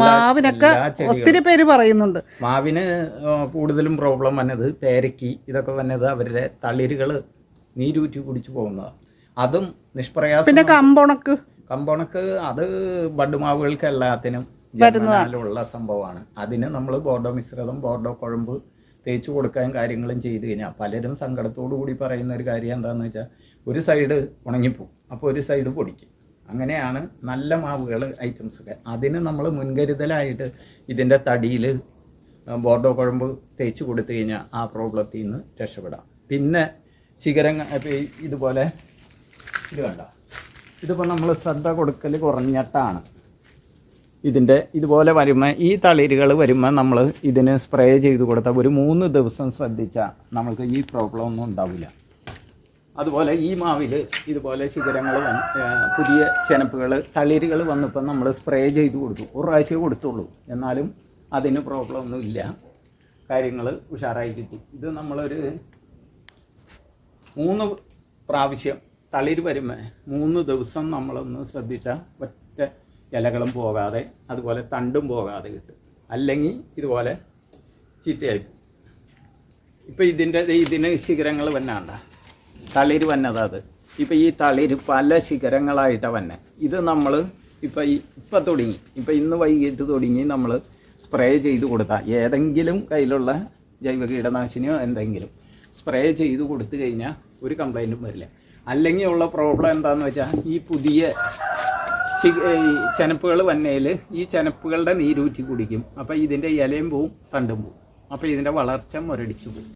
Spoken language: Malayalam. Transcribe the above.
മാവിനൊക്കെ ഒത്തിരി പേര് പറയുന്നുണ്ട്. മാവിന് കൂടുതലും പ്രോബ്ലം വന്നത് പേരയ്ക്ക് ഇതൊക്കെ വന്നത് അവരുടെ തളിരുകൾ നീരൂറ്റി കുടിച്ചു പോകുന്നതാണ്. അതും നിഷ്പ്രയാസം. പിന്നെ കമ്പോണക്ക് അത് ബഡ്മാവുകൾക്ക് എല്ലാത്തിനും ജന്മനാലുള്ള സംഭവമാണ്. അതിന് നമ്മൾ ബോർഡോ മിശ്രിതം, ബോർഡോ കുഴമ്പ് തേച്ച് കൊടുക്കാൻ കാര്യങ്ങളും ചെയ്ത് കഴിഞ്ഞാൽ പലരും സങ്കടത്തോടു കൂടി പറയുന്ന ഒരു കാര്യം എന്താണെന്ന് വെച്ചാൽ ഒരു സൈഡ് ഉണങ്ങിപ്പോവും, അപ്പോൾ ഒരു സൈഡ് പൊടിക്കും. അങ്ങനെയാണ് നല്ല മാവുകൾ ഐറ്റംസൊക്കെ. അതിന് നമ്മൾ മുൻകരുതലായിട്ട് ഇതിൻ്റെ തടിയിൽ ബോർഡോ കുഴമ്പ് തേച്ച് കൊടുത്തു കഴിഞ്ഞാൽ ആ പ്രോബ്ലത്തിൽ നിന്ന് രക്ഷപ്പെടാം. പിന്നെ ശിഖരങ്ങൾ ഇതുപോലെ ഇത് വേണ്ട, ഇതിപ്പോൾ നമ്മൾ ശ്രദ്ധ കൊടുക്കൽ കുറഞ്ഞിട്ടാണ്. ഇതിൻ്റെ ഇതുപോലെ വരുമ്പോൾ ഈ തളിരുകൾ വരുമ്പോൾ നമ്മൾ ഇതിന് സ്പ്രേ ചെയ്ത് കൊടുത്താൽ ഒരു 3 ദിവസം ശ്രദ്ധിച്ചാൽ നമ്മൾക്ക് ഈ പ്രോബ്ലം ഒന്നും ഉണ്ടാവില്ല. അതുപോലെ ഈ മാവിൽ ഇതുപോലെ ശിഖരങ്ങൾ പുതിയ ചെനപ്പുകൾ തളിരുകൾ വന്നപ്പോൾ നമ്മൾ സ്പ്രേ ചെയ്ത് കൊടുത്തു. ഒരു പ്രാവശ്യം കൊടുത്തുള്ളൂ, എന്നാലും അതിന് പ്രോബ്ലം ഒന്നുമില്ല, കാര്യങ്ങൾ ഉഷാറായി കിട്ടി. ഇത് നമ്മളൊരു 3 പ്രാവശ്യം തളിര് വരുമ്പോൾ 3 ദിവസം നമ്മളൊന്ന് ശ്രദ്ധിച്ചാൽ ഒറ്റ ഇലകളും പോകാതെ അതുപോലെ തണ്ടും പോകാതെ കിട്ടും. അല്ലെങ്കിൽ ഇതുപോലെ ചീത്തയായി. ഇപ്പോൾ ഇതിന് ശിഖരങ്ങൾ വന്നാണ്ട തളിര് വന്നത്. അത് ഇപ്പോൾ ഈ തളിര് പല ശിഖരങ്ങളായിട്ടാണ് വന്നെ. ഇത് നമ്മൾ ഇപ്പം തുടങ്ങി, ഇപ്പോൾ ഇന്ന് വൈകിട്ട് തുടങ്ങി നമ്മൾ സ്പ്രേ ചെയ്ത് കൊടുത്താൽ ഏതെങ്കിലും കയ്യിലുള്ള ജൈവ കീടനാശിനിയോ എന്തെങ്കിലും സ്പ്രേ ചെയ്ത് കൊടുത്തു കഴിഞ്ഞാൽ ഒരു കംപ്ലൈൻറ്റും വരില്ല. അല്ലെങ്കിൽ ഉള്ള പ്രോബ്ലം എന്താണെന്ന് വെച്ചാൽ ഈ പുതിയ ചെനപ്പുകൾ വന്നതിൽ ഈ ചെനപ്പുകളുടെ നീരൂറ്റി കുടിക്കും. അപ്പോൾ ഇതിൻ്റെ ഇലയും പോവും, തണ്ടും പോവും. അപ്പോൾ ഇതിൻ്റെ വളർച്ച മുരടിച്ചു പോകും.